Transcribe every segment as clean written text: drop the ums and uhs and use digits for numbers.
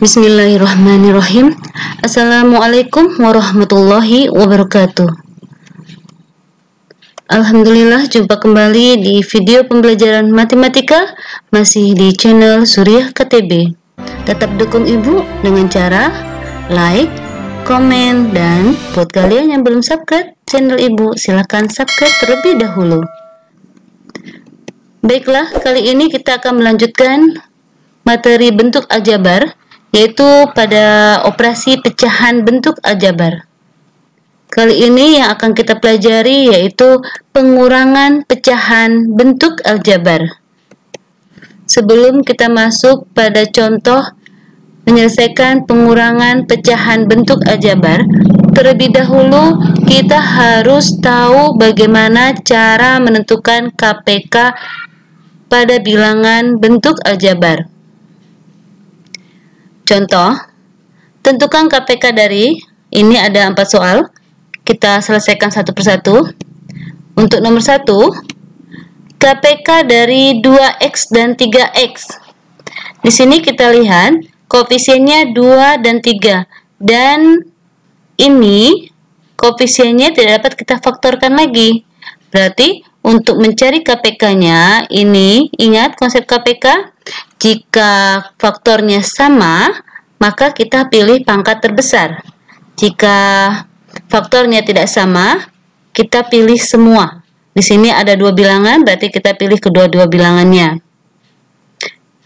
Bismillahirrahmanirrahim. Assalamualaikum warahmatullahi wabarakatuh. Alhamdulillah, jumpa kembali di video pembelajaran matematika masih di channel Suriah KTB. Tetap dukung ibu dengan cara like, komen, dan buat kalian yang belum subscribe channel ibu, silahkan subscribe terlebih dahulu. Baiklah, kali ini kita akan melanjutkan materi bentuk aljabar, yaitu pada operasi pecahan bentuk aljabar. Kali ini yang akan kita pelajari yaitu pengurangan pecahan bentuk aljabar. Sebelum kita masuk pada contoh menyelesaikan pengurangan pecahan bentuk aljabar, terlebih dahulu kita harus tahu bagaimana cara menentukan KPK pada bilangan bentuk aljabar. Contoh, tentukan KPK dari, ini ada 4 soal, kita selesaikan satu persatu. Untuk nomor 1, KPK dari 2X dan 3X. Di sini kita lihat koefisiennya 2 dan 3, dan ini koefisiennya tidak dapat kita faktorkan lagi. Berarti untuk mencari KPK-nya, ini ingat konsep KPK, jika faktornya sama, maka kita pilih pangkat terbesar. Jika faktornya tidak sama, kita pilih semua. Di sini ada 2 bilangan, berarti kita pilih kedua-dua bilangannya.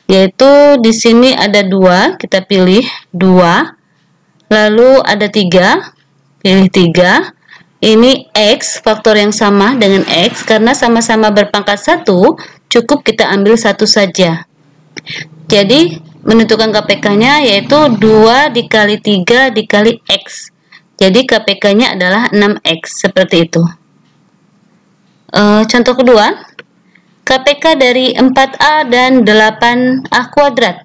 Yaitu di sini ada 2, kita pilih 2. Lalu ada 3, pilih 3. Ini X, faktor yang sama dengan X, karena sama-sama berpangkat 1, cukup kita ambil 1 saja. Jadi, menentukan KPK-nya yaitu 2 dikali 3 dikali X. Jadi, KPK-nya adalah 6X, seperti itu. Contoh kedua, KPK dari 4A dan 8A kuadrat.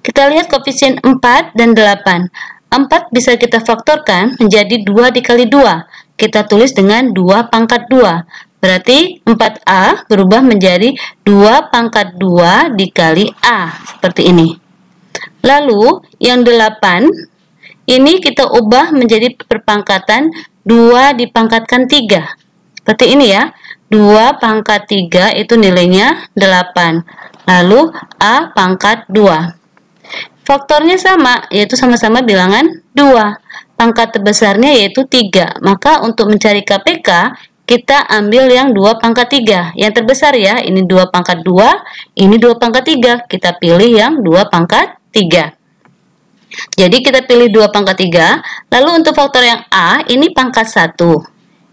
Kita lihat koefisien 4 dan 8. 4 bisa kita faktorkan menjadi 2 dikali 2. Kita tulis dengan 2 pangkat 2. Berarti 4A berubah menjadi 2 pangkat 2 dikali A. Seperti ini. Lalu yang 8, ini kita ubah menjadi perpangkatan 2 dipangkatkan 3. Seperti ini ya. 2 pangkat 3 itu nilainya 8. Lalu A pangkat 2. Faktornya sama, yaitu sama-sama bilangan 2. Pangkat terbesarnya yaitu 3. Maka untuk mencari KPK, kita ambil yang 2 pangkat 3. Yang terbesar ya, ini 2 pangkat 2, ini 2 pangkat 3. Kita pilih yang 2 pangkat 3. Jadi kita pilih 2 pangkat 3. Lalu untuk faktor yang A, ini pangkat 1.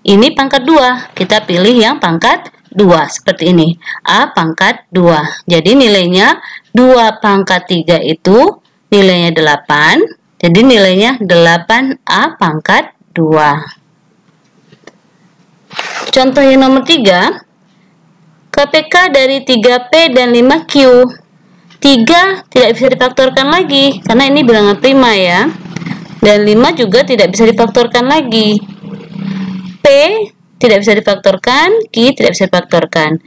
Ini pangkat 2. Kita pilih yang pangkat 2. Seperti ini. A pangkat 2. Jadi nilainya 2 pangkat 3 itu nilainya 8. Jadi nilainya 8A pangkat 2. Contoh yang nomor 3, KPK dari 3P dan 5Q. 3 tidak bisa difaktorkan lagi, karena ini bilangan prima ya. Dan 5 juga tidak bisa difaktorkan lagi. P tidak bisa difaktorkan, Q tidak bisa difaktorkan.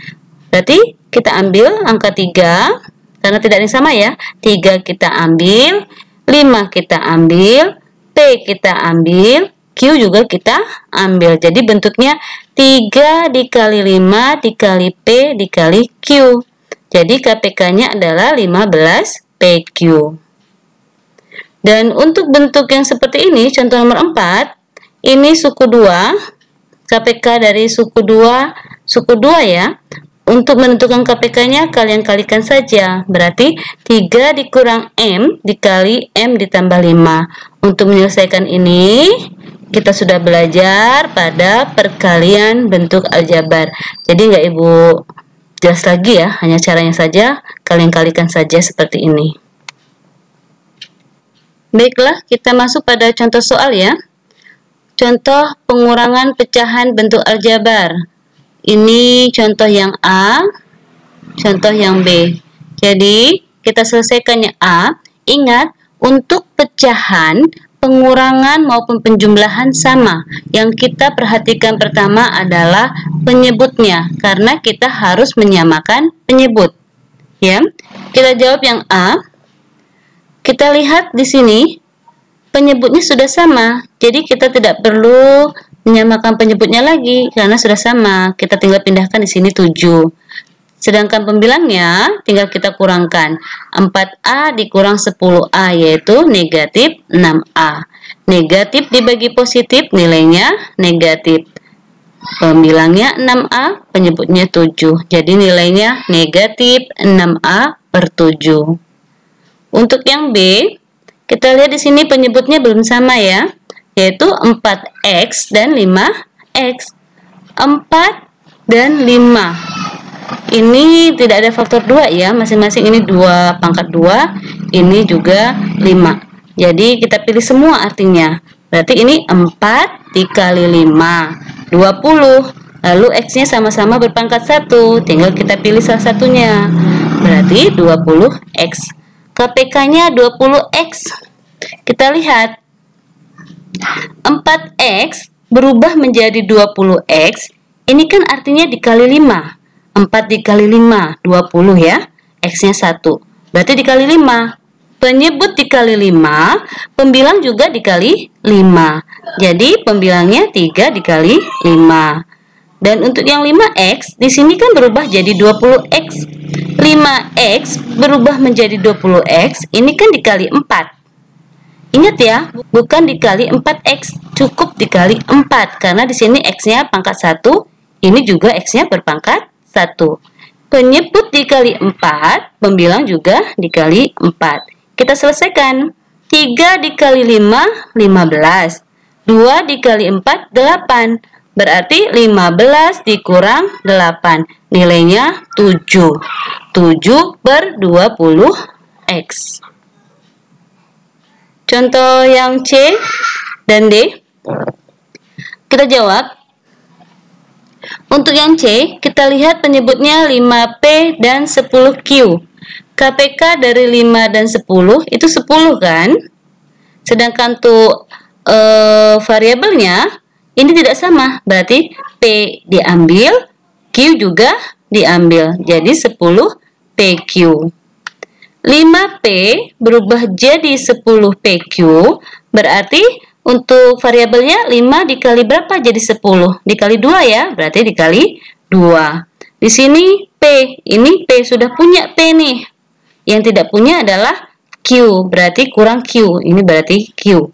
Berarti kita ambil angka 3, karena tidak ada yang sama ya. 3 kita ambil, 5 kita ambil, P kita ambil, Q juga kita ambil. Jadi bentuknya 3 dikali 5 dikali P dikali Q. Jadi KPK-nya adalah 15 PQ. Dan untuk bentuk yang seperti ini, contoh nomor 4, ini suku 2, KPK dari suku 2 ya. Untuk menentukan KPK-nya kalian kalikan saja. Berarti 3 dikurang M dikali M ditambah 5. Untuk menyelesaikan ini, kita sudah belajar pada perkalian bentuk aljabar. Jadi nggak ibu jelas lagi ya, hanya caranya saja, kalian kalikan saja seperti ini. Baiklah, kita masuk pada contoh soal ya. Contoh pengurangan pecahan bentuk aljabar. Ini contoh yang A, contoh yang B. Jadi, kita selesaikan yang A. Ingat, untuk pecahan, pengurangan maupun penjumlahan sama. Yang kita perhatikan pertama adalah penyebutnya, karena kita harus menyamakan penyebut. Ya, kita jawab yang A. kita lihat di sini penyebutnya sudah sama. Jadi kita tidak perlu menyamakan penyebutnya lagi karena sudah sama. Kita tinggal pindahkan di sini 7. Sedangkan pembilangnya tinggal kita kurangkan. 4A dikurang 10A yaitu negatif 6A. Negatif dibagi positif nilainya negatif. Pembilangnya 6A, penyebutnya 7. Jadi nilainya negatif 6A per 7. Untuk yang B, kita lihat di sini penyebutnya belum sama ya, yaitu 4X dan 5X. 4 dan 5. Ini tidak ada faktor 2 ya, masing-masing ini 2 pangkat 2, ini juga 5. Jadi kita pilih semua artinya. Berarti ini 4 dikali 5, 20. Lalu X-nya sama-sama berpangkat 1, tinggal kita pilih salah satunya. Berarti 20X. KPK-nya 20X. Kita lihat. 4X berubah menjadi 20X. Ini kan artinya dikali 5. 4 dikali 5, 20 ya. X-nya 1. Berarti dikali 5. Penyebut dikali 5, pembilang juga dikali 5. Jadi pembilangnya 3 dikali 5. Dan untuk yang 5X, di sini kan berubah jadi 20X. 5X berubah menjadi 20X, ini kan dikali 4. Ingat ya, bukan dikali 4X, cukup dikali 4. Karena di sini X-nya pangkat 1, ini juga X-nya berpangkat 1. Penyebut dikali 4, pembilang juga dikali 4. Kita selesaikan. 3 dikali 5, 15. 2 dikali 4, 8. Berarti 15 dikurang 8. Nilainya 7. 7 per 20X. Contoh yang C dan D. Kita jawab. Untuk yang C, kita lihat penyebutnya 5P dan 10Q. KPK dari 5 dan 10 itu 10 kan? Sedangkan untuk variabelnya ini tidak sama. Berarti P diambil, Q juga diambil. Jadi 10PQ. 5P berubah jadi 10PQ. Berarti untuk variabelnya 5 dikali berapa jadi 10? Dikali 2 ya, berarti dikali 2. Di sini P, ini P sudah punya P nih. Yang tidak punya adalah Q, berarti kurang Q. Ini berarti Q.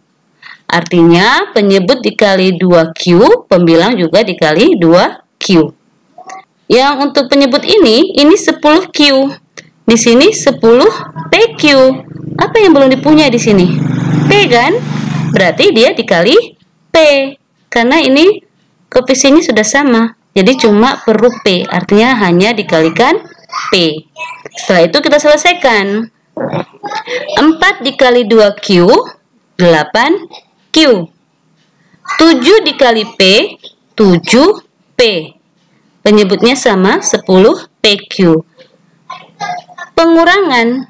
Artinya penyebut dikali 2Q, pembilang juga dikali 2Q. Yang untuk penyebut ini 10Q. Di sini 10PQ. Apa yang belum dipunya di sini? P kan? Berarti dia dikali P. Karena ini koefisiennya sudah sama. Jadi cuma perlu P. Artinya hanya dikalikan P. Setelah itu kita selesaikan. 4 dikali 2Q, 8Q. 7 dikali P, 7P. Penyebutnya sama, 10PQ. Pengurangan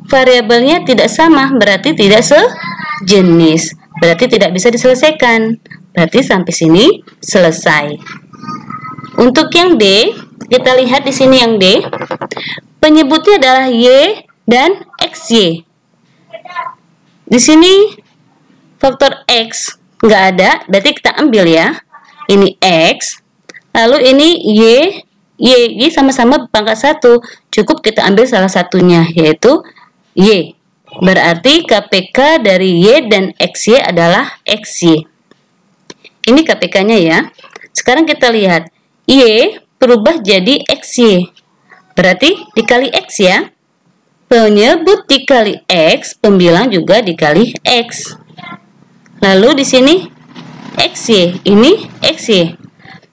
variabelnya tidak sama, berarti tidak sejenis. Berarti tidak bisa diselesaikan. Berarti sampai sini selesai. Untuk yang D, kita lihat di sini yang D. Penyebutnya adalah Y dan XY. Di sini faktor X nggak ada, berarti kita ambil ya. Ini X, lalu ini Y sama-sama pangkat 1. Cukup kita ambil salah satunya, yaitu Y. Berarti KPK dari Y dan XY adalah XY. Ini KPK-nya ya. Sekarang kita lihat. Y berubah jadi XY. Berarti dikali X ya. Penyebut dikali X, pembilang juga dikali X. Lalu di sini XY, ini XY.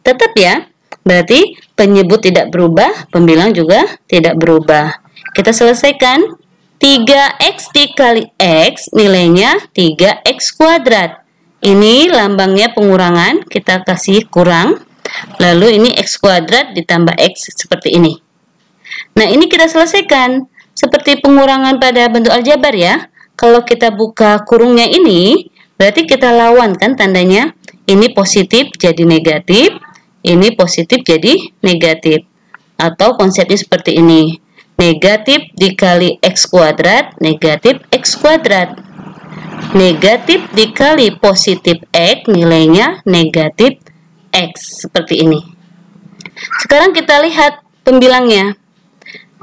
Tetap ya. Berarti penyebut tidak berubah, pembilang juga tidak berubah. Kita selesaikan. 3X dikali X, nilainya 3X kuadrat. Ini lambangnya pengurangan, kita kasih kurang. Lalu ini X kuadrat ditambah X seperti ini. Nah, ini kita selesaikan. Seperti pengurangan pada bentuk aljabar ya. Kalau kita buka kurungnya ini, berarti kita lawan kan tandanya. Ini positif jadi negatif, ini positif jadi negatif. Atau konsepnya seperti ini. Negatif dikali X kuadrat, negatif X kuadrat. Negatif dikali positif X, nilainya negatif X. Seperti ini. Sekarang kita lihat pembilangnya.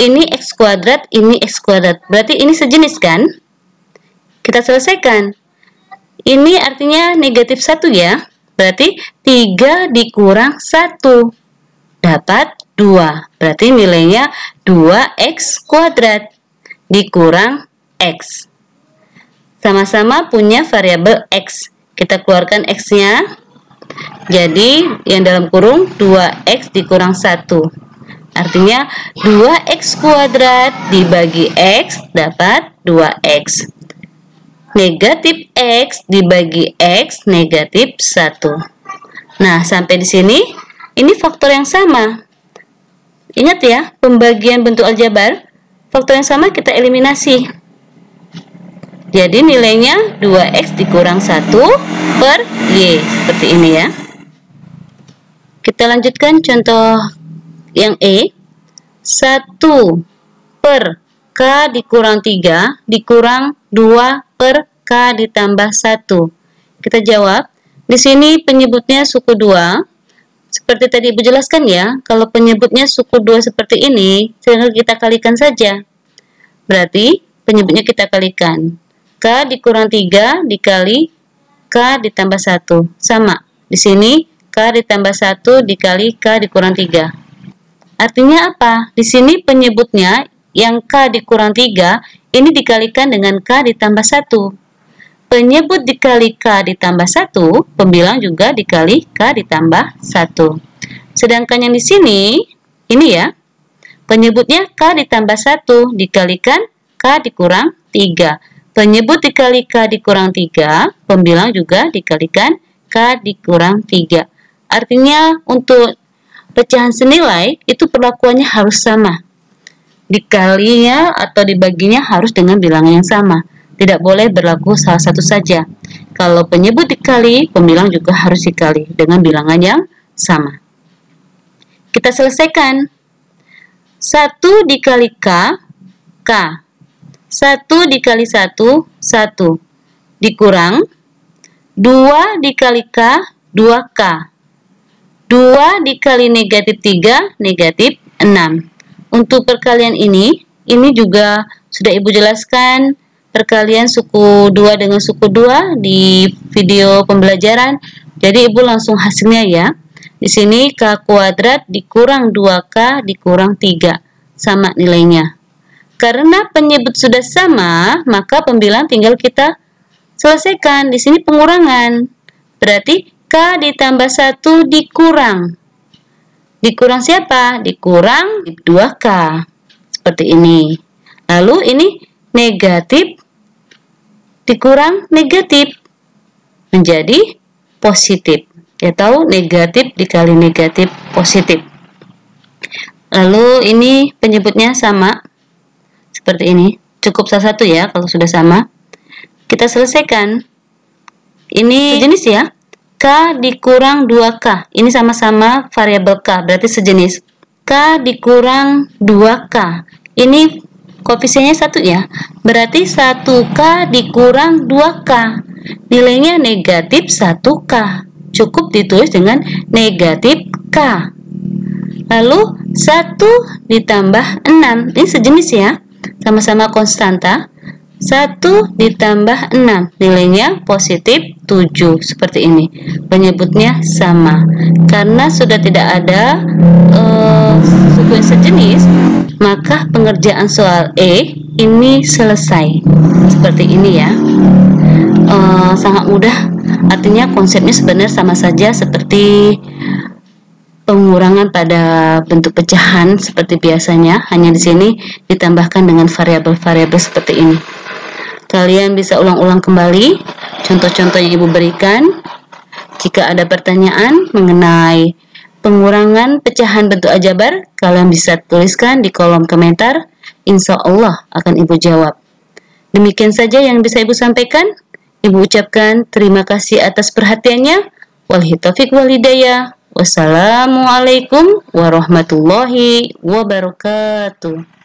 Ini X kuadrat, ini X kuadrat. Berarti ini sejenis kan? Kita selesaikan. Ini artinya negatif 1 ya. Berarti 3 dikurang 1. Dapat 2. Berarti nilainya 2X kuadrat dikurang X. Sama-sama punya variabel X. Kita keluarkan X-nya. Jadi yang dalam kurung 2X dikurang 1. Artinya 2X kuadrat dibagi X dapat 2X. Negatif X dibagi X negatif 1. Nah, sampai di sini ini faktor yang sama. Ingat ya, pembagian bentuk aljabar, faktor yang sama kita eliminasi. Jadi nilainya 2X dikurang 1 per Y. Seperti ini ya. Kita lanjutkan contoh yang E. 1 per K dikurang 3 dikurang 2 per K ditambah 1. Kita jawab. Di sini penyebutnya suku 2. Seperti tadi Ibu jelaskan ya, kalau penyebutnya suku 2 seperti ini, tinggal kita kalikan saja. Berarti penyebutnya kita kalikan. K dikurang 3 dikali K ditambah 1. Sama. Di sini K ditambah 1 dikali K dikurang 3. Artinya apa? Di sini penyebutnya yang K dikurang 3 ini dikalikan dengan K ditambah 1. Penyebut dikali K ditambah 1, pembilang juga dikali K ditambah 1. Sedangkan yang di sini, ini ya, penyebutnya K ditambah 1 dikalikan K dikurang 3. Penyebut dikali K dikurang 3, pembilang juga dikalikan K dikurang 3. Artinya untuk pecahan senilai itu perlakuannya harus sama. Dikalinya atau dibaginya harus dengan bilangan yang sama. Tidak boleh berlaku salah satu saja. Kalau penyebut dikali, pembilang juga harus dikali dengan bilangan yang sama. Kita selesaikan. 1 dikali K, K. 1 dikali 1, 1. Dikurang 2 dikali K, 2K. 2 dikali negatif 3, negatif 6. Untuk perkalian ini juga sudah Ibu jelaskan perkalian suku 2 dengan suku 2 di video pembelajaran. Jadi Ibu langsung hasilnya ya. Di sini K kuadrat dikurang 2K dikurang 3. Sama nilainya. Karena penyebut sudah sama, maka pembilang tinggal kita selesaikan. Di sini pengurangan. Berarti K ditambah 1 dikurang. Dikurang siapa? Dikurang 2K. Seperti ini. Lalu ini negatif dikurang negatif. Menjadi positif. Ya tahu negatif dikali negatif positif. Lalu ini penyebutnya sama. Seperti ini. Cukup salah satu ya kalau sudah sama. Kita selesaikan. Ini sejenis ya. K dikurang 2K. Ini sama-sama variabel K, berarti sejenis. K dikurang 2K. Ini koefisiennya 1 ya. Berarti 1K dikurang 2K. Nilainya negatif 1K. Cukup ditulis dengan negatif K. Lalu 1 ditambah 6. Ini sejenis ya. Sama-sama konstanta. 1 ditambah 6, nilainya positif 7, seperti ini. Penyebutnya sama. Karena sudah tidak ada suku yang sejenis, maka pengerjaan soal E ini selesai. Seperti ini ya. Sangat mudah. Artinya konsepnya sebenarnya sama saja seperti pengurangan pada bentuk pecahan seperti biasanya. Hanya di sini ditambahkan dengan variabel-variabel seperti ini. Kalian bisa ulang-ulang kembali contoh-contoh yang Ibu berikan. Jika ada pertanyaan mengenai pengurangan pecahan bentuk aljabar, kalian bisa tuliskan di kolom komentar. Insya Allah akan Ibu jawab. Demikian saja yang bisa Ibu sampaikan. Ibu ucapkan terima kasih atas perhatiannya. Wabillahi taufiq wal hidayah. Wassalamualaikum warahmatullahi wabarakatuh.